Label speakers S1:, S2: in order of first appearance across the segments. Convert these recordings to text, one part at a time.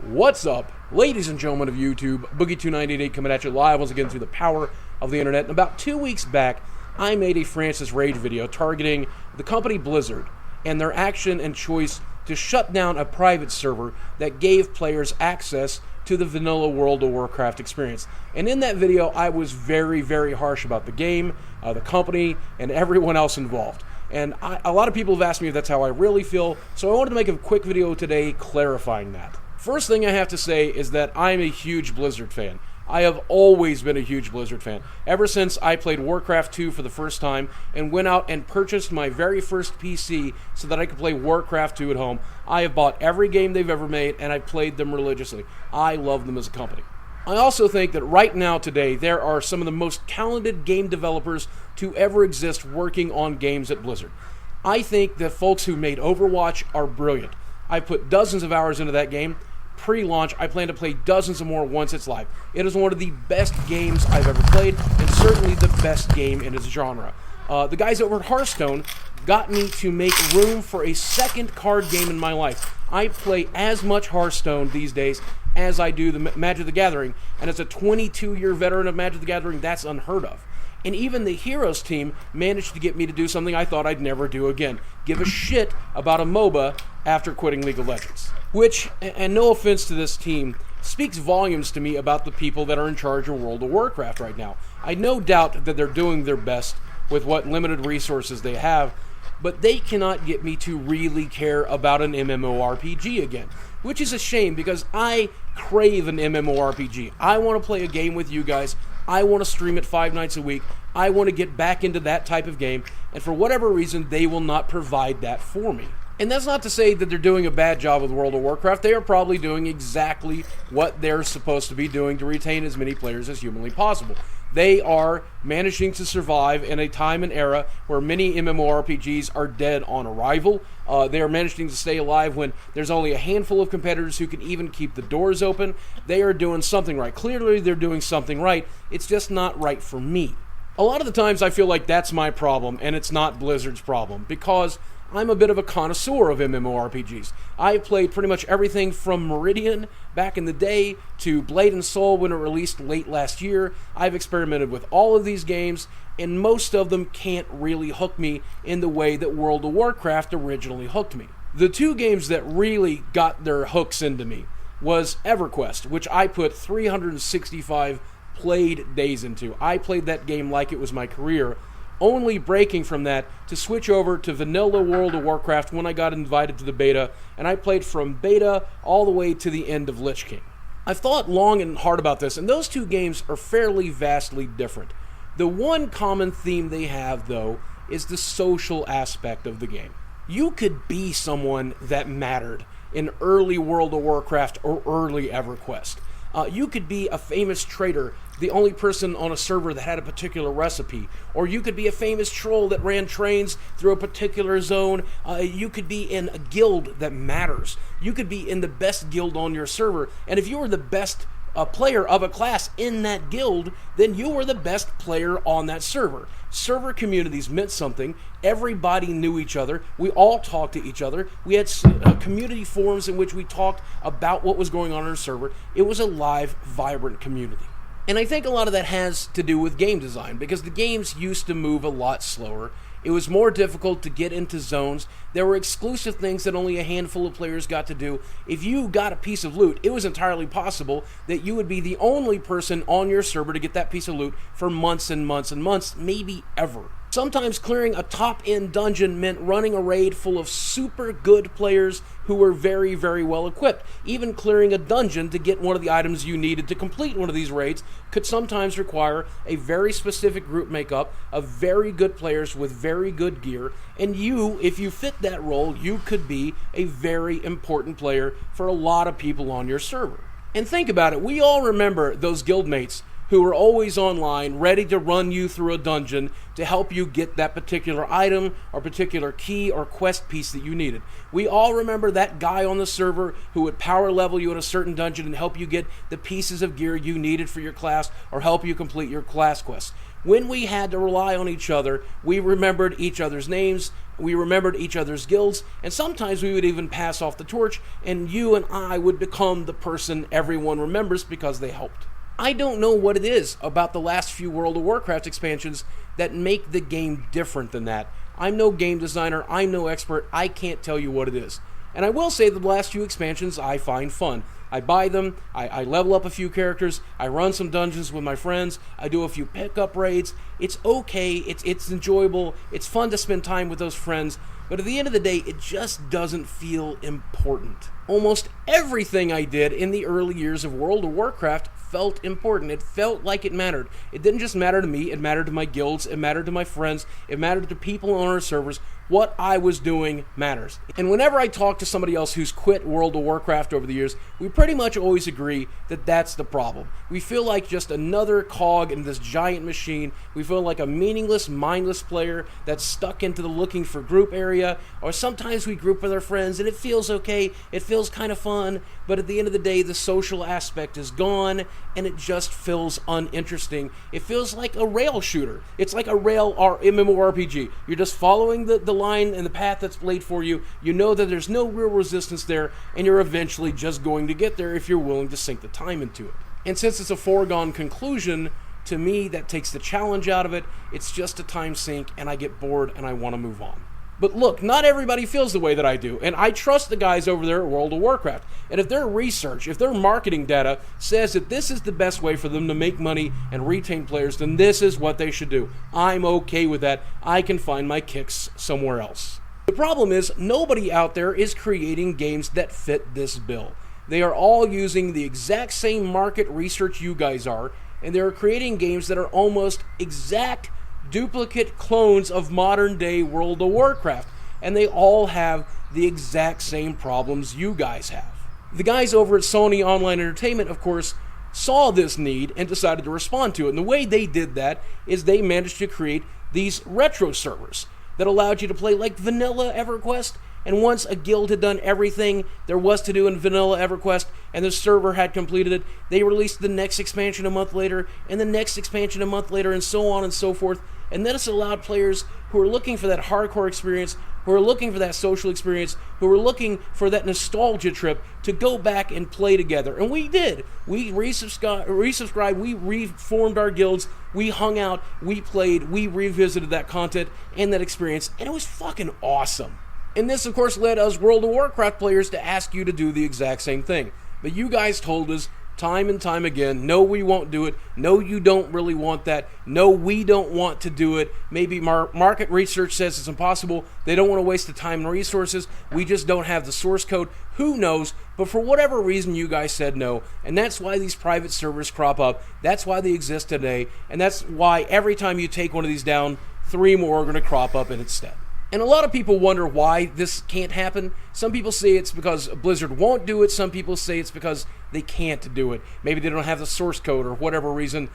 S1: What's up, ladies and gentlemen of YouTube? Boogie2988 coming at you live once again through the power of the internet. And about 2 weeks back, I made a Francis Rage video targeting the company Blizzard and their action and choice to shut down a private server that gave players access to the vanilla World of Warcraft experience. And in that video, I was very, very harsh about the game, the company, and everyone else involved. And a lot of people have asked me if that's how I really feel, so I wanted to make a quick video today clarifying that. First thing I have to say is that I'm a huge Blizzard fan. I have always been a huge Blizzard fan. Ever since I played Warcraft 2 for the first time and went out and purchased my very first PC so that I could play Warcraft 2 at home, I have bought every game they've ever made and I've played them religiously. I love them as a company. I also think that right now today there are some of the most talented game developers to ever exist working on games at Blizzard. I think that folks who made Overwatch are brilliant. I put dozens of hours into that game. Pre-launch, I plan to play dozens of more once it's live. It is one of the best games I've ever played, and certainly the best game in its genre. The guys over at Hearthstone got me to make room for a second card game in my life. I play as much Hearthstone these days as I do the Magic the Gathering, and as a 22-year veteran of Magic the Gathering, that's unheard of. And even the Heroes team managed to get me to do something I thought I'd never do again. Give a shit about a MOBA after quitting League of Legends. Which, and no offense to this team, speaks volumes to me about the people that are in charge of World of Warcraft right now. I no doubt that they're doing their best with what limited resources they have, but they cannot get me to really care about an MMORPG again. Which is a shame, because I crave an MMORPG. I want to play a game with you guys. I want to stream it 5 nights a week. I want to get back into that type of game, and for whatever reason, they will not provide that for me. And that's not to say that they're doing a bad job with World of Warcraft. They are probably doing exactly what they're supposed to be doing to retain as many players as humanly possible. They are managing to survive in a time and era where many MMORPGs are dead on arrival. They are managing to stay alive when there's only a handful of competitors who can even keep the doors open. They are doing something right. Clearly, they're doing something right. It's just not right for me. A lot of the times I feel like that's my problem, and it's not Blizzard's problem, because I'm a bit of a connoisseur of MMORPGs. I've played pretty much everything from Meridian back in the day to Blade and Soul when it released late last year. I've experimented with all of these games, and most of them can't really hook me in the way that World of Warcraft originally hooked me. The two games that really got their hooks into me was EverQuest, which I put 365 played days into. I played that game like it was my career, only breaking from that to switch over to vanilla World of Warcraft when I got invited to the beta, and I played from beta all the way to the end of Lich King. I've thought long and hard about this, and those two games are fairly vastly different. The one common theme they have, though, is the social aspect of the game. You could be someone that mattered in early World of Warcraft or early EverQuest. You could be a famous trader, the only person on a server that had a particular recipe. Or you could be a famous troll that ran trains through a particular zone. You could be in a guild that matters. You could be in the best guild on your server. And if you were the best player of a class in that guild, then you were the best player on that server. Server communities meant something. Everybody knew each other. We all talked to each other. We had community forums in which we talked about what was going on our server. It was a live, vibrant community. And I think a lot of that has to do with game design, because the games used to move a lot slower. It was more difficult to get into zones. There were exclusive things that only a handful of players got to do. If you got a piece of loot, it was entirely possible that you would be the only person on your server to get that piece of loot for months and months and months, maybe ever. Sometimes clearing a top-end dungeon meant running a raid full of super good players who were very, very well equipped. Even clearing a dungeon to get one of the items you needed to complete one of these raids could sometimes require a very specific group makeup of very good players with very good gear, and you, if you fit that role, you could be a very important player for a lot of people on your server. And think about it, we all remember those guildmates who were always online, ready to run you through a dungeon to help you get that particular item or particular key or quest piece that you needed. We all remember that guy on the server who would power level you in a certain dungeon and help you get the pieces of gear you needed for your class or help you complete your class quests. When we had to rely on each other, we remembered each other's names, we remembered each other's guilds, and sometimes we would even pass off the torch, and you and I would become the person everyone remembers because they helped. I don't know what it is about the last few World of Warcraft expansions that make the game different than that. I'm no game designer, I'm no expert, I can't tell you what it is. And I will say the last few expansions I find fun. I buy them, I level up a few characters, I run some dungeons with my friends, I do a few pickup raids. It's okay, it's enjoyable, it's fun to spend time with those friends, but at the end of the day, it just doesn't feel important. Almost everything I did in the early years of World of Warcraft felt important. It felt like it mattered. It didn't just matter to me, it mattered to my guilds, it mattered to my friends, it mattered to people on our servers. What I was doing matters. And whenever I talk to somebody else who's quit World of Warcraft over the years, we pretty much always agree that that's the problem. We feel like just another cog in this giant machine. We feel like a meaningless, mindless player that's stuck into the looking for group area, or sometimes we group with our friends and it feels okay, it feels kind of fun, but at the end of the day, the social aspect is gone and it just feels uninteresting. It feels like a rail shooter. It's like a rail MMORPG. You're just following the line and the path that's laid for you. You know that there's no real resistance there, and you're eventually just going to get there if you're willing to sink the time into it. And since it's a foregone conclusion, to me, that takes the challenge out of it. It's just a time sink, and I get bored and I want to move on. But look, not everybody feels the way that I do, and I trust the guys over there at World of Warcraft. And if their research, if their marketing data says that this is the best way for them to make money and retain players, then this is what they should do. I'm okay with that. I can find my kicks somewhere else. The problem is, nobody out there is creating games that fit this bill. They are all using the exact same market research you guys are, and they're creating games that are almost exact duplicate clones of modern day World of Warcraft, and they all have the exact same problems you guys have. The guys over at Sony Online Entertainment, of course, saw this need and decided to respond to it, and the way they did that is they managed to create these retro servers that allowed you to play like vanilla EverQuest. And once a guild had done everything there was to do in vanilla EverQuest and the server had completed it, they released the next expansion a month later and the next expansion a month later and so on and so forth. And then it's allowed players who are looking for that hardcore experience, who are looking for that social experience, who are looking for that nostalgia trip to go back and play together. And we did. We resubscribed, we reformed our guilds, we hung out, we played, we revisited that content and that experience, and it was fucking awesome. And this, of course, led us World of Warcraft players to ask you to do the exact same thing. But you guys told us time and time again, no, we won't do it. No, you don't really want that. No, we don't want to do it. Maybe market research says it's impossible. They don't want to waste the time and resources. We just don't have the source code. Who knows? But for whatever reason, you guys said no. And that's why these private servers crop up. That's why they exist today. And that's why every time you take one of these down, 3 more are going to crop up in its stead. And a lot of people wonder why this can't happen. Some people say it's because Blizzard won't do it. Some people say it's because they can't do it. Maybe they don't have the source code or whatever reason.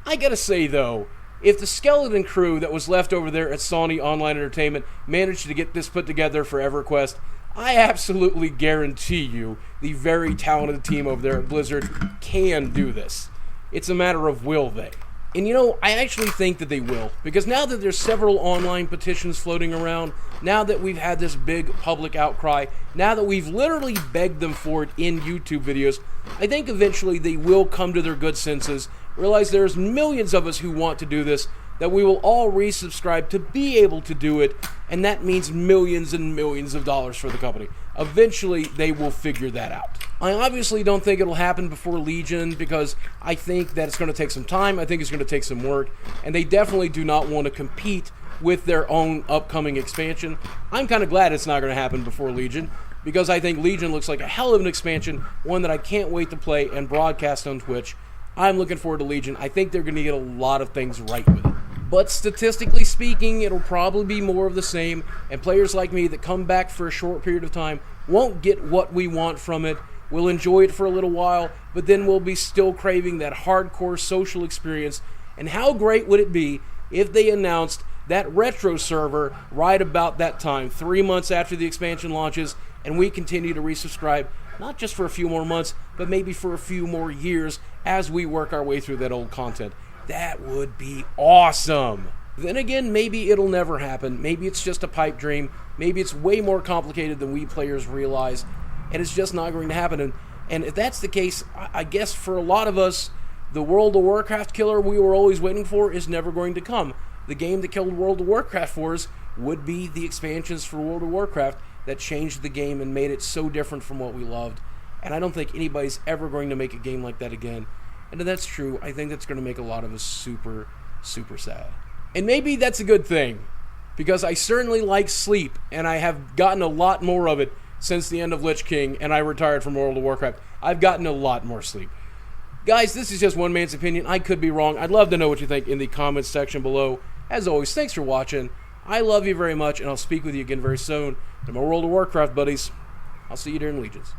S1: I gotta say though, if the skeleton crew that was left over there at Sony Online Entertainment managed to get this put together for EverQuest, I absolutely guarantee you the very talented team over there at Blizzard can do this. It's a matter of will they. And you know, I actually think that they will, because now that there's several online petitions floating around, now that we've had this big public outcry, now that we've literally begged them for it in YouTube videos, I think eventually they will come to their good senses, realize there's millions of us who want to do this, that we will all resubscribe to be able to do it, and that means millions and millions of dollars for the company. Eventually, they will figure that out. I obviously don't think it'll happen before Legion, because I think that it's going to take some time, I think it's going to take some work, and they definitely do not want to compete with their own upcoming expansion. I'm kind of glad it's not going to happen before Legion, because I think Legion looks like a hell of an expansion, one that I can't wait to play and broadcast on Twitch. I'm looking forward to Legion. I think they're going to get a lot of things right with it. But statistically speaking, it'll probably be more of the same, and players like me that come back for a short period of time won't get what we want from it. We'll enjoy it for a little while, but then we'll be still craving that hardcore social experience. And how great would it be if they announced that retro server right about that time, 3 months after the expansion launches, and we continue to resubscribe, not just for a few more months, but maybe for a few more years as we work our way through that old content. That would be awesome. Then again, maybe it'll never happen. Maybe it's just a pipe dream. Maybe it's way more complicated than we players realize, and it's just not going to happen. And if that's the case, I guess for a lot of us, the World of Warcraft killer we were always waiting for is never going to come. The game that killed World of Warcraft for us would be the expansions for World of Warcraft that changed the game and made it so different from what we loved. And I don't think anybody's ever going to make a game like that again. And if that's true, I think that's going to make a lot of us super, super sad. And maybe that's a good thing, because I certainly like sleep, and I have gotten a lot more of it since the end of Lich King and I retired from World of Warcraft. I've gotten a lot more sleep. Guys, this is just one man's opinion. I could be wrong. I'd love to know what you think in the comments section below. As always, thanks for watching. I love you very much, and I'll speak with you again very soon. To my World of Warcraft buddies, I'll see you during Legions.